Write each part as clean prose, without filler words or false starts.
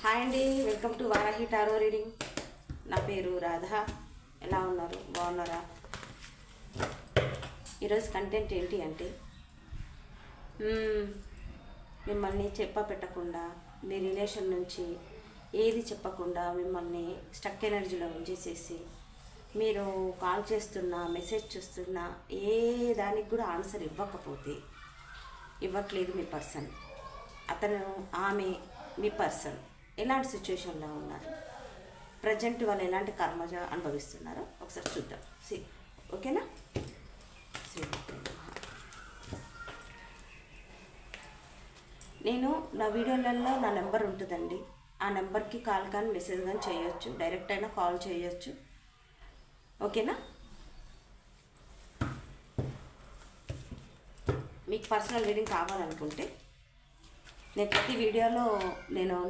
Hi అండి, welcome to Varahi tarot reading. నా పేరు రాధా. ఎలా ఉన్నారు? బాగున్నారా? ఈరోజు కంటెంట్ ఏంటి అంటే మిమ్మల్ని పెట్టకుండా మీ రిలేషన్ నుంచి ఏది చెప్పకుండా మిమ్మల్ని స్టక్ ఎనర్జీలో ఉంచేసేసి మీరు కాల్ చేస్తున్నా, మెసేజ్ చూస్తున్నా ఏ దానికి కూడా ఆన్సర్ ఇవ్వట్లేదు మీ పర్సన్. అతను, ఆమె, మీ పర్సన్ ఎలాంటి సిచ్యువేషన్లో ఉన్నారు, ప్రజెంట్ వాళ్ళు ఎలాంటి కర్మజ అనుభవిస్తున్నారో ఒకసారి చూద్దాం. ఓకేనా? నేను నా వీడియోలలో నా నెంబర్ ఉంటుందండి. ఆ నెంబర్కి కాల్ కానీ మెసేజ్ కానీ చేయొచ్చు, డైరెక్ట్ అయినా కాల్ చేయొచ్చు. ఓకేనా? మీకు పర్సనల్ రీడింగ్ కావాలనుకుంటే నేను ప్రతి వీడియోలో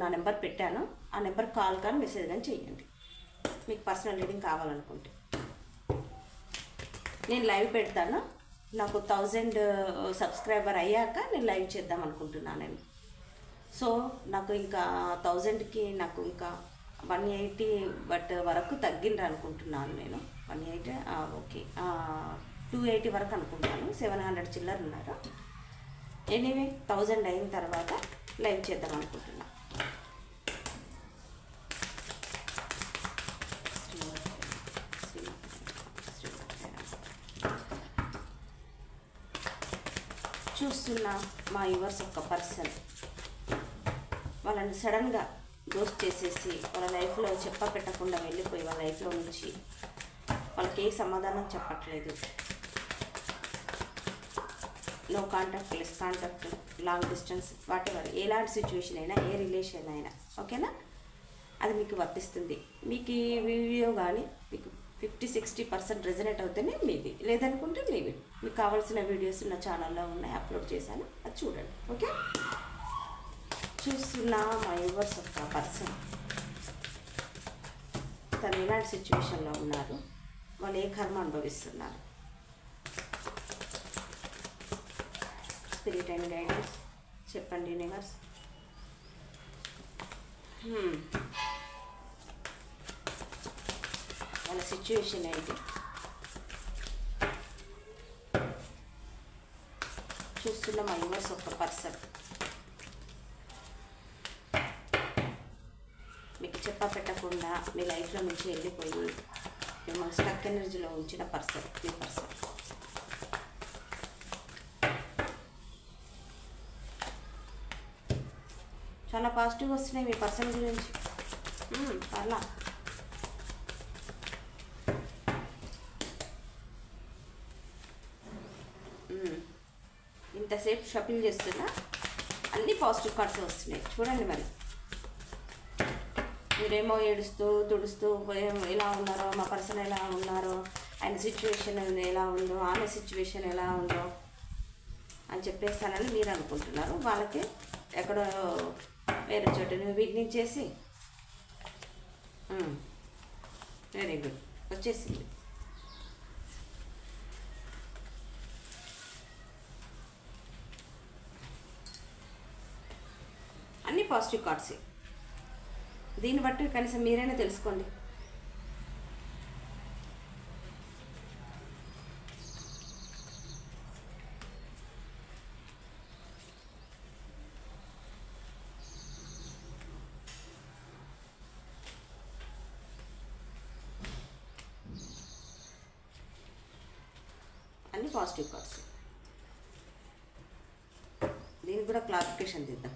నా నెంబర్ పెట్టాను. ఆ నెంబర్ కాల్ కానీ మెసేజ్ కానీ చేయండి మీకు పర్సనల్ రీడింగ్ కావాలనుకుంటే. నేను లైవ్ పెడతాను. నాకు 1000 సబ్స్క్రైబర్ అయ్యాక నేను లైవ్ చేద్దాం అనుకుంటున్నాను నేను. సో నాకు ఇంకా 1000కి నాకు ఇంకా 180 వరకు తగ్గిండ్రు అనుకుంటున్నాను నేను. 180 ఓకే, 280 వరకు అనుకుంటాను. 700 చిల్లర ఉన్నారు. ఎనీవే 1000 అయిన తర్వాత లైవ్ చేద్దాం అనుకుంటున్నా. చూస్తున్న మా యువర్స్ ఒక పర్సన్ వాళ్ళని సడన్గా గోస్ట్ చేసేసి వాళ్ళ లైఫ్లో పెట్టకుండా వెళ్ళిపోయి వాళ్ళ లైఫ్లో నుంచి వాళ్ళకి ఏ సమాధానం చెప్పట్లేదు. No contact, less contact, long distance, whatever, ఎలాంటి సిచ్యువేషన్ అయినా, ఏ రిలేషన్ అయినా, ఓకేనా? అది మీకు వర్తిస్తుంది. మీకు ఈ వీడియో కానీ మీకు 50-60% రెజనేట్ అవుతేనే మీది, లేదనుకుంటే మీవి. మీకు కావాల్సిన వీడియోస్ నా ఛానల్లో ఉన్నాయి, అప్లోడ్ చేశాను, అది చూడండి. ఓకే? చూస్తున్న మా యూవర్స్ ఒక పర్సన్ తను ఎలాంటి సిచ్యువేషన్లో ఉన్నారు, వాళ్ళు ఏ కర్మ అనుభవిస్తున్నారు, స్పిరిట్ అండ్ గైడెన్స్ చెప్పండి యూనివర్స్. వాళ్ళ సిచ్యువేషన్ ఏంటి చూస్తున్న మా యూనివర్స్ ఒక పర్సన్ మీకు పెట్టకుండా మీ లైఫ్లో నుంచి వెళ్ళిపోయి మిమ్మల్ని స్టక్ ఎనర్జీలో ఉంచిన పర్సన్, మీ పర్సన్. చాలా పాజిటివ్ వస్తున్నాయి మీ పర్సన్ గురించి. అలా ఇంతసేపు షాపింగ్ చేస్తున్నా అన్ని పాజిటివ్ కార్డ్స్ వస్తున్నాయి. చూడండి మరి, మీరేమో ఏడుస్తూ తుడుస్తూ ఎలా ఉన్నారో, మా పర్సన్ ఎలా ఉన్నారో, ఆయన సిచ్యువేషన్ ఎలా ఉందో, ఆమె సిచ్యువేషన్ ఎలా ఉందో అని చెప్పేస్తానని మీరు అనుకుంటున్నారు. వాళ్ళకి ఎక్కడో వేరే చోట నువ్వు విఘ్నించేసి వెరీ గుడ్ వచ్చేసింది. అన్ని పాజిటివ్ కార్డ్స్. దీన్ని బట్టి కనీసం మీరైనా తెలుసుకోండి. అన్ని పాజిటివ్ కార్డ్స్. దీనికి కూడా క్లారిఫికేషన్ తీద్దాం.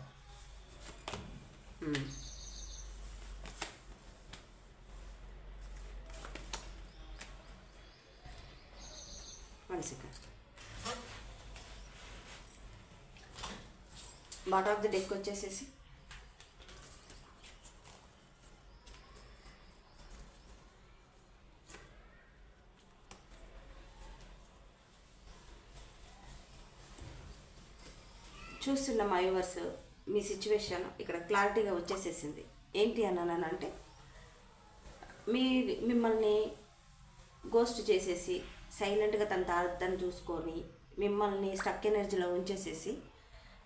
One second. Bottom of the deck వచ్చేసేసి చూస్తున్న మా యూవర్స్ మీ సిచ్యువేషన్ ఇక్కడ క్లారిటీగా వచ్చేసేసింది. ఏంటి అన్నానంటే మిమ్మల్ని గోస్ట్ చేసేసి సైలెంట్గా తను చూసుకొని మిమ్మల్ని స్టక్ ఎనర్జీలో ఉంచేసేసి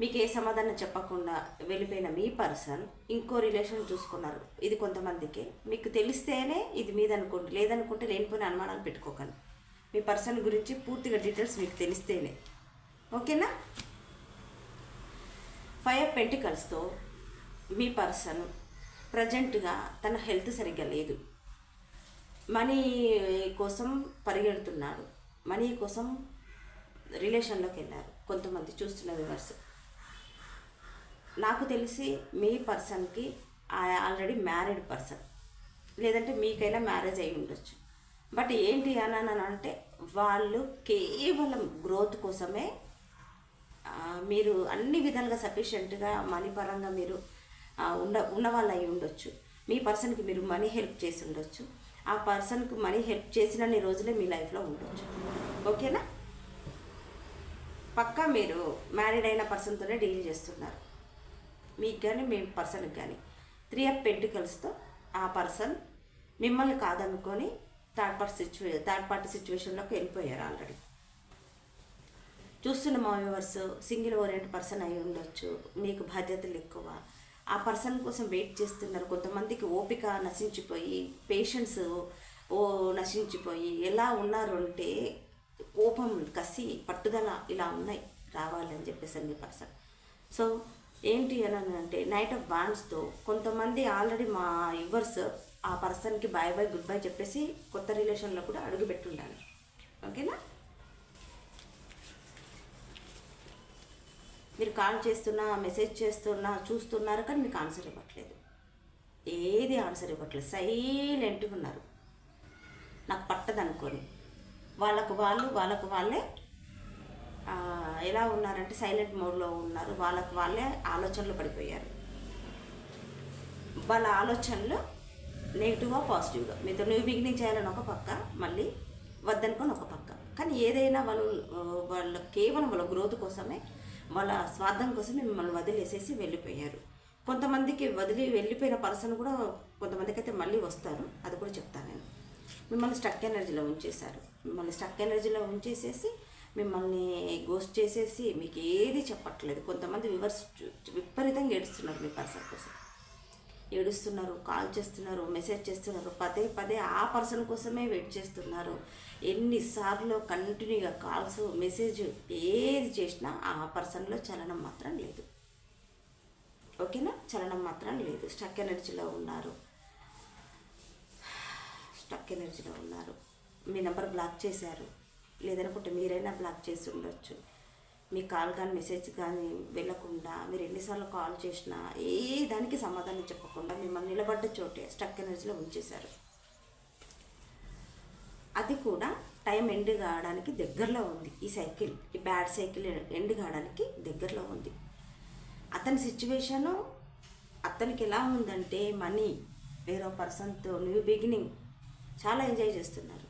మీకు ఏ సమాధానం చెప్పకుండా వెళ్ళిపోయిన మీ పర్సన్ ఇంకో రిలేషన్ చూసుకున్నారు. ఇది కొంతమందికి మీకు తెలిస్తేనే ఇది మీద అనుకోండి, లేదనుకుంటే లేనిపోయిన అనుమానాలు పెట్టుకోకండి. మీ పర్సన్ గురించి పూర్తిగా డీటెయిల్స్ మీకు తెలిస్తేనే, ఓకేనా. 5 ఆఫ్ పెంటికల్స్తో మీ పర్సన్ ప్రజెంట్గా తన హెల్త్ సరిగ్గా లేదు, మనీ కోసం పరిగెడుతున్నాడు, మనీ కోసం రిలేషన్లోకి వెళ్ళారు. కొంతమంది చూస్తున్న వ్యూవర్స్, నాకు తెలిసి మీ పర్సన్కి ఆల్రెడీ మ్యారీడ్ పర్సన్, లేదంటే మీకైనా మ్యారేజ్ అయి ఉండొచ్చు. బట్ ఏంటి అని అంటే వాళ్ళు కేవలం గ్రోత్ కోసమే, మీరు అన్ని విధాలుగా సఫిషియెంట్గా మనీ పరంగా మీరు ఉన్న వాళ్ళు అయి ఉండొచ్చు. మీ పర్సన్కి మీరు మనీ హెల్ప్ చేసి ఉండొచ్చు. ఆ పర్సన్కి మనీ హెల్ప్ చేసినన్ని రోజులే మీ లైఫ్లో ఉండొచ్చు, ఓకేనా. పక్కా మీరు మ్యారీడ్ అయిన పర్సన్తోనే డీల్ చేస్తున్నారు, మీకు కానీ మీ పర్సన్కి కానీ. 3 ఆఫ్ పెంటికల్స్తో ఆ పర్సన్ మిమ్మల్ని కాదనుకొని థర్డ్ పార్టీ సిచ్యువేషన్లోకి వెళ్ళిపోయారు ఆల్రెడీ. చూస్తున్న మా వ్యూవర్స్ సింగిల్ ఓరియంట్ పర్సన్ అయి ఉండొచ్చు, మీకు బాధ్యతలు ఎక్కువ, ఆ పర్సన్ కోసం వెయిట్ చేస్తున్నారు. కొంతమందికి ఓపిక నశించిపోయి, పేషెన్స్ నశించిపోయి ఎలా ఉన్నారు అంటే కోపం, కసి, పట్టుదల ఇలా ఉన్నాయి రావాలని చెప్పేసి మీ పర్సన్. సో ఏంటి అని అంటే నైట్ ఆఫ్ వాండ్స్తో కొంతమంది ఆల్రెడీ మా వ్యూవర్స్ ఆ పర్సన్కి బాయ్ బాయ్ గుడ్ బై చెప్పేసి కొత్త రిలేషన్లో కూడా అడుగుపెట్టి ఉండాలి, ఓకేనా. మీరు కాల్ చేస్తున్నా, మెసేజ్ చేస్తున్నా, చూస్తున్నారు, కానీ మీకు ఆన్సర్ ఇవ్వట్లేదు, ఏది ఆన్సర్ ఇవ్వట్లేదు, సైలెంట్గా ఉన్నారు. నాకు పట్టదనుకొని వాళ్ళకు వాళ్ళే ఎలా ఉన్నారంటే సైలెంట్ మోడ్లో ఉన్నారు. వాళ్ళకు వాళ్ళే ఆలోచనలు పడిపోయారు. వాళ్ళ ఆలోచనలు నెగిటివ్గా పాజిటివ్గా, మీతో న్యూ బిగినింగ్ చేయాలని ఒక పక్క, మళ్ళీ వద్దనుకొని ఒక పక్క. కానీ ఏదైనా వాళ్ళు కేవలం వాళ్ళ గ్రోత్ కోసమే, వాళ్ళ స్వార్థం కోసమే మిమ్మల్ని వదిలేసేసి వెళ్ళిపోయారు. కొంతమందికి వదిలి వెళ్ళిపోయిన పర్సన్ కూడా కొంతమందికి అయితే మళ్ళీ వస్తారు, అది కూడా చెప్తాను నేను. మిమ్మల్ని స్టక్ ఎనర్జీలో ఉంచేశారు, మిమ్మల్ని స్టక్ ఎనర్జీలో ఉంచేసేసి మిమ్మల్ని గోస్ట్ చేసేసి మీకు ఏది చెప్పట్లేదు. కొంతమంది వ్యూవర్స్ విపరీతంగా ఏడుస్తున్నారు మీ పర్సన్ కోసం, ఏడుస్తున్నారు, కాల్ చేస్తున్నారు, మెసేజ్ చేస్తున్నారు, పదే ఆ పర్సన్ కోసమే వెయిట్ చేస్తున్నారు. ఎన్నిసార్లు కంటిన్యూగా కాల్స్, మెసేజ్ ఏది చేసినా ఆ పర్సన్లో చలనం మాత్రం లేదు, ఓకేనా. చలనం మాత్రం లేదు, స్టక్ ఎనర్జీలో ఉన్నారు. మీ నెంబర్ బ్లాక్ చేశారు, లేదనుకుంటే మీరైనా బ్లాక్ చేసి ఉండొచ్చు. మీ కాల్ కానీ మెసేజ్ కానీ వెళ్ళకుండా మీరు ఎన్నిసార్లు కాల్ చేసినా ఏ దానికి సమాధానం చెప్పకుండా మిమ్మల్ని నిలబడ్డ చోటే స్టక్ ఎనర్జీలో ఉంచేశారు. అది కూడా టైం ఎండ్ కావడానికి దగ్గరలో ఉంది. ఈ సైకిల్, ఈ బ్యాడ్ సైకిల్ ఎండ్ కావడానికి దగ్గరలో ఉంది. అతని సిచ్యువేషను అతనికి ఎలా ఉందంటే మనీ, వేరే పర్సన్తో న్యూ బిగినింగ్, చాలా ఎంజాయ్ చేస్తున్నారు.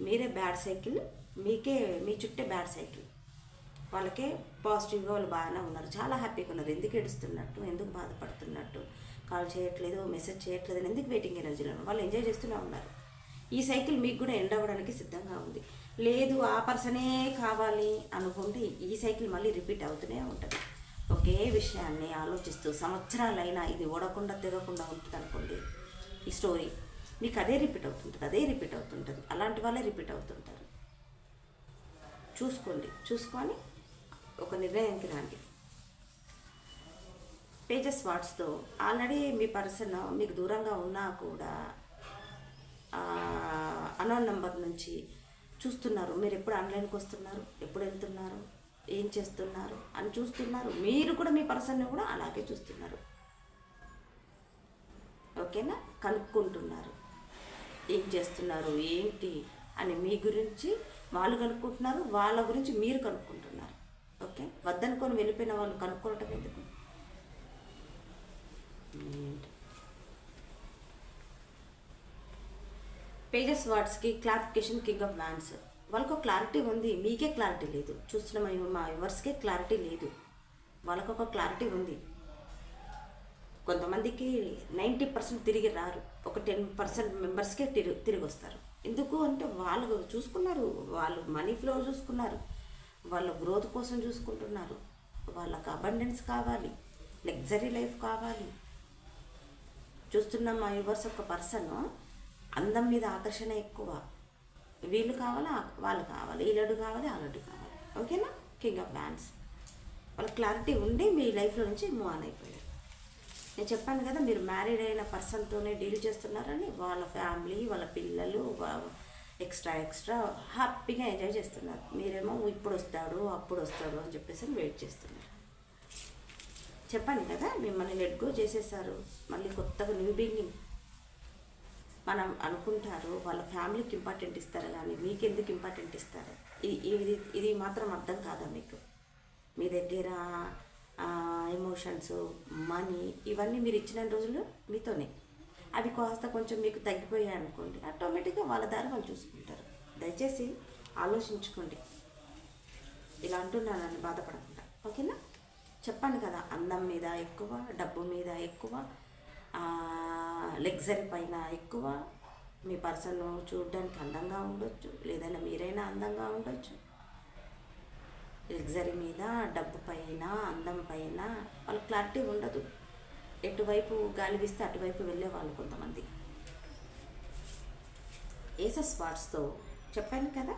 మీరే బ్యాడ్ సైకిల్, మీ చుట్టే బ్యాడ్ సైకిల్. వాళ్ళకే పాజిటివ్గా వాళ్ళు బాగానే ఉన్నారు, చాలా హ్యాపీగా ఉన్నారు. ఎందుకు ఏడుస్తున్నట్టు, ఎందుకు బాధపడుతున్నట్టు, కాల్ చేయట్లేదు, మెసేజ్ చేయట్లేదు, ఎందుకు వెయిటింగ్ ఎనర్జీలో వాళ్ళు ఎంజాయ్ చేస్తూనే ఉన్నారు. ఈ సైకిల్ మీకు కూడా ఎండ్ అవ్వడానికి సిద్ధంగా ఉంది. లేదు ఆ పర్సనే కావాలి అనుకుంటే ఈ సైకిల్ మళ్ళీ రిపీట్ అవుతూనే ఉంటుంది. ఒకే విషయాన్ని ఆలోచిస్తూ సంవత్సరాలైనా ఇది ఓడకుండా తిరగకుండా ఉంటుంది అనుకోండి, ఈ స్టోరీ మీకు అదే రిపీట్ అవుతుంటుంది. అలాంటి వాళ్ళే రిపీట్ అవుతుంటారు. చూసుకొని ఒక నిర్ణయానికి రండి. పేజెస్ వాట్స్తో ఆల్రెడీ మీ పర్సన్ మీకు దూరంగా ఉన్నా కూడా అన్నోన్ నెంబర్ నుంచి చూస్తున్నారు. మీరు ఎప్పుడు ఆన్లైన్కి వస్తున్నారు, ఎప్పుడు వెళ్తున్నారు, ఏం చేస్తున్నారు అని చూస్తున్నారు. మీరు కూడా మీ పర్సన్ని కూడా అలాగే చూస్తున్నారు, ఓకేనా. కనుక్కుంటున్నారు, ఏం చేస్తున్నారు ఏంటి అని మీ గురించి వాళ్ళు కనుక్కుంటున్నారు, వాళ్ళ గురించి మీరు కనుక్కుంటున్నారు, ఓకే. వద్దనుకొని వెళ్ళిపోయిన వాళ్ళు కనుక్కోవటం ఎందుకు. పేజెస్ వర్డ్స్కి క్లారిఫికేషన్, కింగ్ ఆఫ్ వ్యాండ్స్. వాళ్ళకు క్లారిటీ ఉంది, మీకే క్లారిటీ లేదు. చూస్తున్న మా వ్యూవర్స్కే క్లారిటీ లేదు, వాళ్ళకు ఒక క్లారిటీ ఉంది. కొంతమందికి 90% తిరిగి రారు, ఒక 10% మెంబర్స్కే తిరిగి వస్తారు. ఎందుకు అంటే వాళ్ళు చూసుకున్నారు, వాళ్ళు మనీ ఫ్లో చూసుకున్నారు, వాళ్ళ గ్రోత్ కోసం చూసుకుంటున్నారు, వాళ్ళకు అబండెన్స్ కావాలి, లగ్జరీ లైఫ్ కావాలి. చూస్తున్న మా యూవర్స్ ఒక పర్సన్ అందం మీద ఆకర్షణ ఎక్కువ, వీళ్ళు కావాలా వాళ్ళు కావాలి, ఈ లడ్డు కావాలి ఆ లడ్డు కావాలి. ఓకేనా? కింగ్ ఆఫ్ వ్యాండ్స్ వాళ్ళ క్లారిటీ ఉండి మీ లైఫ్లో నుంచి మూవ్ ఆన్ అయిపోయారు. నేను చెప్పాను కదా, మీరు మ్యారీడ్ అయిన పర్సన్తోనే డీల్ చేస్తున్నారని. వాళ్ళ ఫ్యామిలీ, వాళ్ళ పిల్లలు ఎక్స్ట్రా హ్యాపీగా ఎంజాయ్ చేస్తున్నారు. మీరేమో ఇప్పుడు వస్తాడు అప్పుడు వస్తాడు అని చెప్పేసి వెయిట్ చేస్తున్నారు. చెప్పాను కదా, మిమ్మల్ని లెట్ గో చేసేసారు. మళ్ళీ కొత్తగా న్యూ బిగినింగ్ మనం అనుకుంటారు. వాళ్ళ ఫ్యామిలీకి ఇంపార్టెంట్ ఇస్తారు కానీ మీకు ఎందుకు ఇంపార్టెంట్ ఇస్తారు? ఇది మాత్రం అర్థం కాదా మీకు? మీ దగ్గర ఎమోషన్స్, మనీ ఇవన్నీ మీరు ఇచ్చిన రోజులు మీతోనే. అవి కాస్త కొంచెం మీకు తగ్గిపోయాయి అనుకోండి, ఆటోమేటిక్గా వాళ్ళ దారి వాళ్ళు చూసుకుంటారు. దయచేసి ఆలోచించుకోండి. ఇలా అంటున్నానని బాధపడకుండా. ఓకేనా? చెప్పాను కదా, అందం మీద ఎక్కువ, డబ్బు మీద ఎక్కువ, లగ్జరీ పైన ఎక్కువ. మీ పర్సన్ చూడడానికి అందంగా ఉండొచ్చు, లేదన్నా మీరైనా అందంగా ఉండొచ్చు. లగ్జరీ మీద, డబ్బు పైన, అందం పైన వాళ్ళ క్లారిటీ ఉండదు. ఎటువైపు గాలి వీస్తే అటువైపు వెళ్ళే వాళ్ళు కొంతమంది. ఏస్ ఆఫ్ స్వార్డ్స్తో చెప్పాను కదా,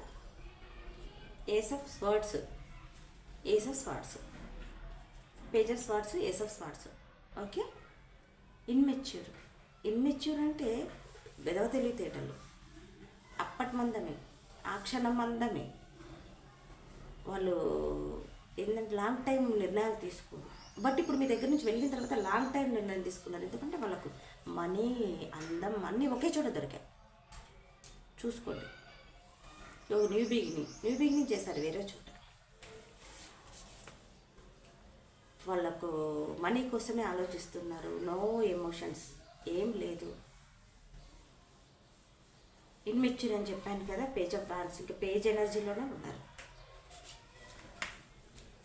ace of swords, page of swords, ace of swords. Okay? Immature అంటే వెదవ తెలివితేటలు, అప్పటి మందమే, ఆ క్షణం మందమే. వాళ్ళు ఏంటంటే లాంగ్ టైం నిర్ణయాలు తీసుకోరు. బట్ ఇప్పుడు మీ దగ్గర నుంచి వెళ్ళిన తర్వాత లాంగ్ టైం నిర్ణయం తీసుకున్నారు. ఎందుకంటే వాళ్ళకు మనీ, అందం అన్నీ ఒకే చోట దొరికాయి. చూసుకోండి. న్యూ బిగినింగ్ చేశారు వేరే చోట. వాళ్ళకు మనీ కోసమే ఆలోచిస్తున్నారు. నో ఎమోషన్స్, ఏం లేదు. ఇన్మెచ్యూర్ అని చెప్పాను కదా, పేజ్ ఆఫ్ వ్యాండ్స్. ఇంకా పేజ్ ఎనర్జీలోనే ఉన్నారు.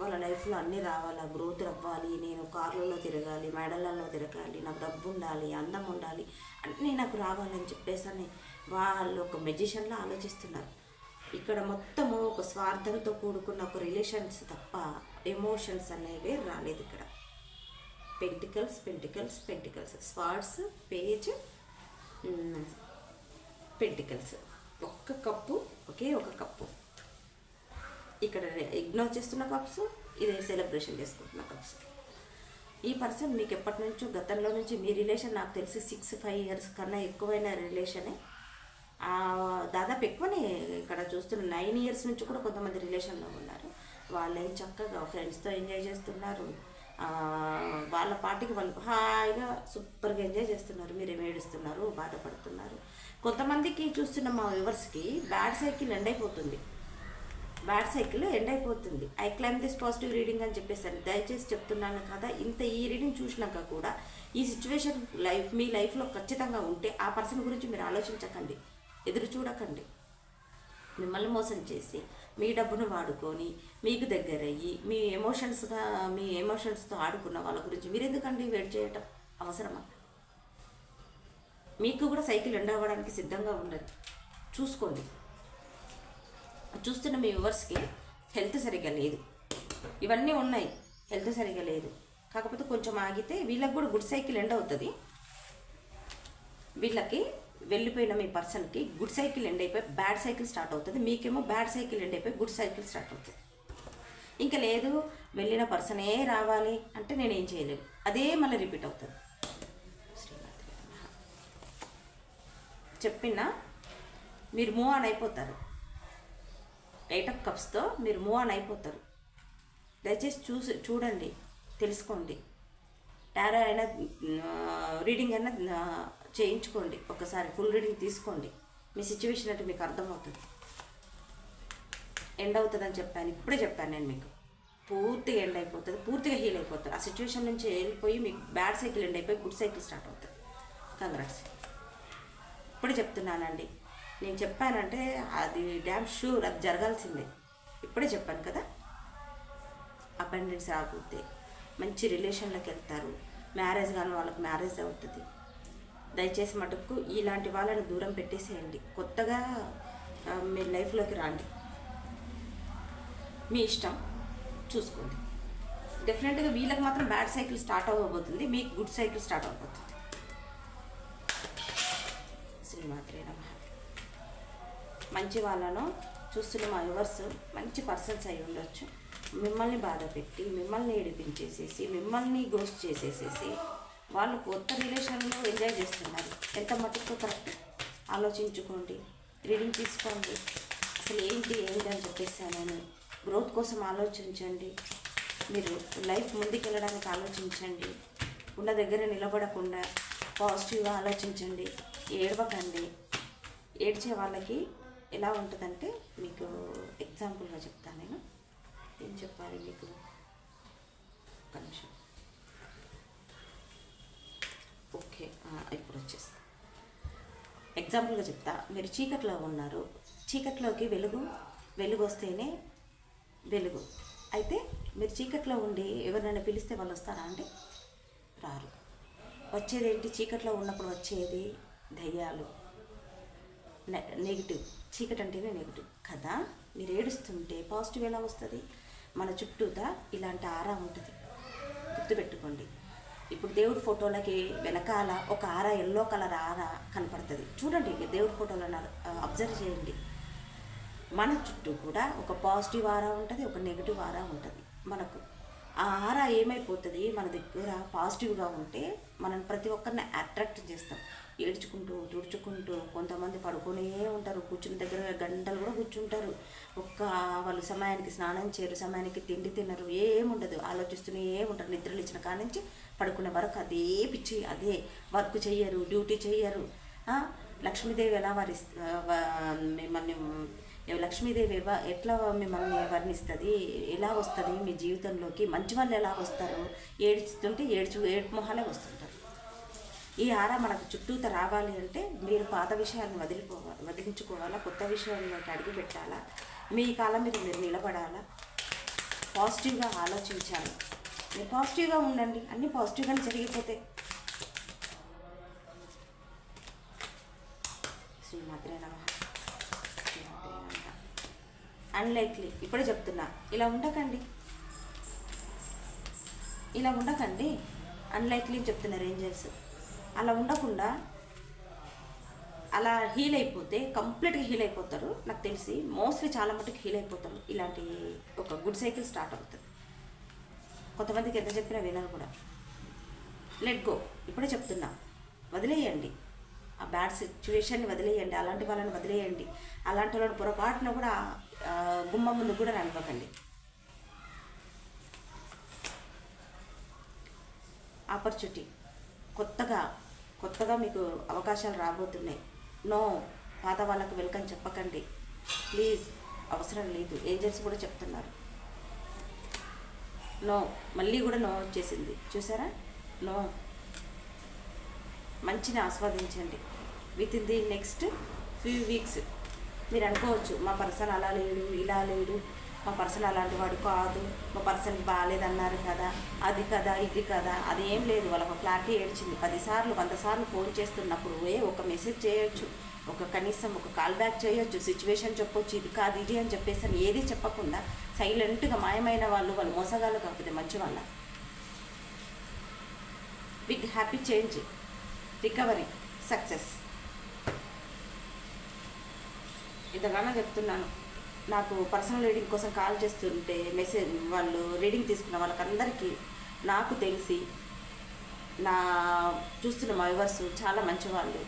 వాళ్ళ లైఫ్లో అన్నీ రావాలా, గ్రోత్ అవ్వాలి, నేను కార్లలో తిరగాలి, మెడలలో తిరగాలి, నాకు డబ్బు ఉండాలి, అందం ఉండాలి, అన్నీ నాకు రావాలని చెప్పేసి వాళ్ళు ఒక మెజిషన్లో ఆలోచిస్తున్నారు. ఇక్కడ మొత్తము ఒక స్వార్థంతో కూడుకున్న ఒక రిలేషన్స్ తప్ప ఎమోషన్స్ అనేవి రాలేదు ఇక్కడ. Pentacles, swords, page, pentacles. ఒక్క కప్పు, ఒకే ఒక కప్పు. ఇక్కడ ఇగ్నోర్ చేస్తున్న కప్స్, ఇదే సెలబ్రేషన్ చేసుకుంటున్న కప్స్. ఈ పర్సన్ మీకు ఎప్పటి నుంచో గతంలో నుంచి మీ రిలేషన్ నాకు తెలిసి 6-5 years కన్నా ఎక్కువైన రిలేషనే. దాదాపు ఎక్కువనే. ఇక్కడ చూస్తున్న 9 years నుంచి కూడా కొంతమంది రిలేషన్లో ఉన్నారు. వాళ్ళే చక్కగా ఫ్రెండ్స్తో ఎంజాయ్ చేస్తున్నారు. వాళ్ళ పార్టీకి వాళ్ళు హాయిగా సూపర్గా ఎంజాయ్ చేస్తున్నారు. మీరేం ఏడుస్తున్నారు, బాధపడుతున్నారు. కొంతమందికి చూస్తున్న మా వ్యూవర్స్కి బ్యాడ్ సైకిల్ ఎండ్ అయిపోతుంది. I claim this positive reading అని చెప్పేసాను. దయచేసి చెప్తున్నాను కదా, ఈ రీడింగ్ చూసినాక కూడా ఈ సిచ్యువేషన్ మీ లైఫ్లో ఖచ్చితంగా ఉంటే ఆ పర్సన్ గురించి మీరు ఆలోచించకండి, ఎదురు చూడకండి. మిమ్మల్ని మోసం చేసి మీ డబ్బును వాడుకొని మీకు దగ్గరయ్యి మీ ఎమోషన్స్తో ఆడుకున్న వాళ్ళ గురించి మీరు ఎందుకండి వెయిట్ చేయటం? అవసరమా? మీకు కూడా సైకిల్ ఎండ్ అవ్వడానికి సిద్ధంగా ఉండండి. చూసుకోండి. చూస్తున్న మీ వ్యూవర్స్కి హెల్త్ సరిగ్గా లేదు, ఇవన్నీ ఉన్నాయి, హెల్త్ సరిగ్గా లేదు. కాకపోతే కొంచెం ఆగితే వీళ్ళకి కూడా గుడ్ సైకిల్ ఎండ్ అవుతుంది. వీళ్ళకి వెళ్ళిపోయిన మీ పర్సన్కి గుడ్ సైకిల్ ఎండ్ అయిపోయి బ్యాడ్ సైకిల్ స్టార్ట్ అవుతుంది. మీకేమో బ్యాడ్ సైకిల్ ఎండ్ అయిపోయి గుడ్ సైకిల్ స్టార్ట్ అవుతుంది. ఇంకా లేదు, వెళ్ళిన పర్సనే రావాలి అంటే నేనేం చేయలేను, అదే మళ్ళీ రిపీట్ అవుతుంది. చెప్పినా మీరు మూవ్ ఆన్ అయిపోతారు. 8 of Cups మీరు మూవ్ ఆన్ అయిపోతారు. దయచేసి చూడండి, తెలుసుకోండి. టారో అయినా రీడింగ్ అయినా చేయించుకోండి. ఒకసారి ఫుల్ రీడింగ్ తీసుకోండి. మీ సిచ్యువేషన్ అంటే మీకు అర్థమవుతుంది. ఎండ్ అవుతుందని చెప్పాను, ఇప్పుడే చెప్పాను నేను మీకు. పూర్తిగా ఎండ్ అయిపోతుంది, పూర్తిగా హీల్ అయిపోతారు. ఆ సిచ్యువేషన్ నుంచి వెళ్ళిపోయి మీకు బ్యాడ్ సైకిల్ ఎండ్ అయిపోయి గుడ్ సైకిల్ స్టార్ట్ అవుతుంది. కంగ్రాట్స్. ఇప్పుడే చెప్తున్నానండి. నేను చెప్పానంటే అది డ్యామ్ షూర్, అది జరగాల్సిందే. ఇప్పుడే చెప్పాను కదా. అపెండెన్స్ రాకపోతే మంచి రిలేషన్లోకి వెళ్తారు. మ్యారేజ్ కానీ వాళ్ళకి మ్యారేజ్ అవుతుంది. దయచేసి మటుకు ఇలాంటి వాళ్ళని దూరం పెట్టేసేయండి. కొత్తగా మీ లైఫ్లోకి రండి. మీ ఇష్టం, చూసుకోండి. డెఫినెట్గా వీళ్ళకి మాత్రం బ్యాడ్ సైకిల్ స్టార్ట్ అవ్వబోతుంది, మీకు గుడ్ సైకిల్ స్టార్ట్ అవ్వబోతుంది. శ్రీమాత్రే నమః. మంచి వాళ్ళను చూస్తున్న మా వ్యూవర్స్ మంచి పర్సన్స్ అయి ఉండొచ్చు. మిమ్మల్ని బాధ పెట్టి, మిమ్మల్ని ఏడిపించేసేసి, మిమ్మల్ని గోస్ట్ చేసేసేసి వాళ్ళు కొత్త రిలేషన్లో ఎంజాయ్ చేస్తున్నారు. ఎంత మటుకు కరెక్ట్ ఆలోచించుకోండి, రీడింగ్ తీసుకోండి. అసలు ఏంటి అని చెప్పేసి నేను గ్రోత్ కోసం ఆలోచించండి. మీరు లైఫ్ ముందుకెళ్ళడానికి ఆలోచించండి. ఉన్న దగ్గర నిలబడకుండా పాజిటివ్గా ఆలోచించండి. ఏడవకండి. ఏడ్చే వాళ్ళకి ఎలా ఉంటుందంటే, మీకు ఎగ్జాంపుల్గా చెప్తాను నేను. ఏం చెప్పాలి మీకు, ఒక నిమిషం. ఓకే, ఇప్పుడు వచ్చేస్తా. ఎగ్జాంపుల్గా చెప్తా. మీరు చీకట్లో ఉన్నారు, చీకట్లోకి వెలుగు వస్తేనే వెలుగు. అయితే మీరు చీకట్లో ఉండి ఎవరినైనా పిలిస్తే వాళ్ళు వస్తారా అండి? రారు. వచ్చేది ఏంటి? చీకట్లో ఉన్నప్పుడు వచ్చేది దయ్యాలు, నెగిటివ్. చీకటి అంటేనే నెగిటివ్ కదా. మీరు ఏడుస్తుంటే పాజిటివ్ ఎలా వస్తుంది? మన చుట్టూతా ఇలాంటి ఆరా ఉంటుంది, గుర్తుపెట్టుకోండి. ఇప్పుడు దేవుడి ఫోటోలకి వెనకాల ఒక ఆరా, ఎల్లో కలర్ ఆరా కనపడుతుంది. చూడండి, మీరు దేవుడి ఫోటోలను అబ్జర్వ్ చేయండి. మన చుట్టూ కూడా ఒక పాజిటివ్ ఆరా ఉంటుంది, ఒక నెగిటివ్ ఆరా ఉంటుంది. మనకు ఆ ఆరా ఏమైపోతుంది, మన దగ్గర పాజిటివ్గా ఉంటే మనం ప్రతి ఒక్కరిని అట్రాక్ట్ చేస్తాం. ఏడ్చుకుంటూ తుడుచుకుంటూ కొంతమంది పడుకునే ఉంటారు, కూర్చున్న దగ్గర గంటలు కూడా కూర్చుంటారు. వాళ్ళు సమయానికి స్నానం చేయరు, సమయానికి తిండి తినరు, ఏముండదు, ఆలోచిస్తూనే ఉంటారు. నిద్రలు ఇచ్చిన కాడ నుంచి పడుకునే వరకు అదే పిచ్చి, అదే వర్క్ చెయ్యరు, డ్యూటీ చెయ్యరు. లక్ష్మీదేవి ఎలా మిమ్మల్ని లక్ష్మీదేవి ఎట్లా మిమ్మల్ని వర్ణిస్తుంది, ఎలా వస్తుంది మీ జీవితంలోకి? మంచి వాళ్ళు ఎలా వస్తారు? ఏడుస్తుంటే ఏడుపు మొహాలే వస్తుంటారు. ఈ ఆరా మనకు చుట్టూత రావాలి అంటే మీరు పాత విషయాలను వదిలించుకోవాలా, కొత్త విషయాల్లోకి అడుగు పెట్టాలా, మీ కాలం మీద మీరు నిలబడాలా, పాజిటివ్గా ఆలోచించాలి. మీరు పాజిటివ్గా ఉండండి, అన్నీ పాజిటివ్గానే జరిగిపోతాయి. శ్రీమాత్రే నమః. అన్లైక్లీ ఇప్పుడే చెప్తున్నా, ఇలా ఉండకండి. అన్లైక్లీ చెప్తున్నారు ఏంజల్స్. అలా ఉండకుండా అలా హీల్ అయిపోతే కంప్లీట్గా హీల్ అయిపోతారు. నాకు తెలిసి మోస్ట్లీ చాలా మటుకు హీల్ అయిపోతారు. ఇలాంటి ఒక గుడ్ సైకిల్ స్టార్ట్ అవుతుంది. కొంతమందికి ఎంత చెప్పినా వినరు కూడా. Let go. ఇప్పుడే చెప్తున్నా, వదిలేయండి. ఆ బ్యాడ్ సిచ్యువేషన్ని వదిలేయండి, అలాంటి వాళ్ళని వదిలేయండి. అలాంటి వాళ్ళని పొరపాటున కూడా గుమ్మం ముందు కూడా రానివ్వకండి. ఆపర్చునిటీ కొత్తగా మీకు అవకాశాలు రాబోతున్నాయి. నో, పాత వాళ్ళకు వెల్కమ్ చెప్పకండి ప్లీజ్, అవసరం లేదు. ఏజెంట్స్ కూడా చెప్తున్నారు నో. మళ్ళీ కూడా నో వచ్చేసింది, చూసారా? నో. మంచిని ఆస్వాదించండి. With in the next few weeks మీరు అనుకోవచ్చు, మా పర్సన్ అలా లేడు, ఇలా లేడు, మా పర్సన్ అలాంటి వాడు కాదు, మా పర్సన్కి బాగాలేదన్నారు కదా, అది కదా, ఇది కదా. అదేం లేదు. వాళ్ళకు క్లారిటీ ఏడ్చింది. 10 సార్లు 100 సార్లు ఫోన్ చేస్తున్నప్పుడు ఒక మెసేజ్ చేయొచ్చు, కనీసం ఒక కాల్ బ్యాక్ చేయొచ్చు, సిచ్యువేషన్ చెప్పొచ్చు, ఇది కాదు ఇది అని చెప్పేసి ఏది చెప్పకుండా సైలెంట్గా మాయమైన వాళ్ళు మోసగాళ్ళు కాకపోతే మంచి వాళ్ళ. Big happy change, recovery, success. ఇంతగానో చెప్తున్నాను. నాకు పర్సనల్ రీడింగ్ కోసం కాల్ చేస్తుంటే వాళ్ళు రీడింగ్ తీసుకున్న వాళ్ళకందరికీ నాకు తెలిసి చూస్తున్న మా వ్యూవర్స్ చాలా మంచి వాళ్ళు.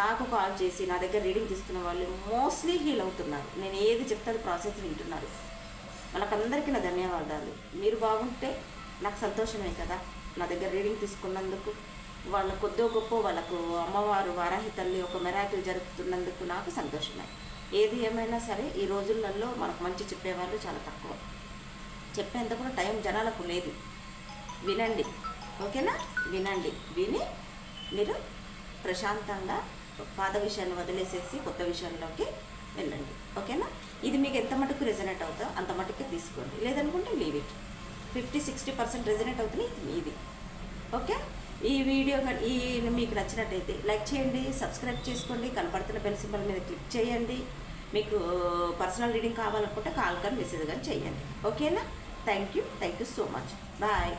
నాకు కాల్ చేసి నా దగ్గర రీడింగ్ తీసుకున్న వాళ్ళు మోస్ట్లీ హీల్ అవుతున్నారు. నేను ఏది చెప్తే అది ప్రాసెస్ వింటున్నారు. వాళ్ళకందరికీ నా ధన్యవాదాలు. మీరు బాగుంటే నాకు సంతోషమే కదా. నా దగ్గర రీడింగ్ తీసుకున్నందుకు, వాళ్ళ కొద్దో గొప్ప వాళ్ళకు అమ్మవారు వారాహి తల్లి ఒక మెరాకిల్ జరుపుతున్నందుకు నాకు సంతోషమే. ఏది ఏమైనా సరే ఈ రోజులలో మనకు మంచి చెప్పేవాళ్ళు చాలా తక్కువ. చెప్పేంత కూడా టైం జనాలకు లేదు. వినండి, ఓకేనా? విని మీరు ప్రశాంతంగా పాత విషయాన్ని వదిలేసేసి కొత్త విషయంలోకి వెళ్ళండి, ఓకేనా? ఇది మీకు ఎంత మటుకు రెజనేట్ అవుతుందో అంత మటుకే తీసుకోండి. లేదనుకుంటే లీవ్ ఇట్. 50-60% రెజనేట్ అవుతుంది ఇది, ఓకే? ఈ వీడియో మీకు నచ్చినట్టయితే లైక్ చేయండి, సబ్స్క్రైబ్ చేసుకోండి, కనపడుతున్న బెల్ సింబల్ మీద క్లిక్ చేయండి. మీకు పర్సనల్ రీడింగ్ కావాలనుకుంటే కాల్ కానీ మెసేజ్ కానీ చేయండి, ఓకేనా? Thank you so much. Bye.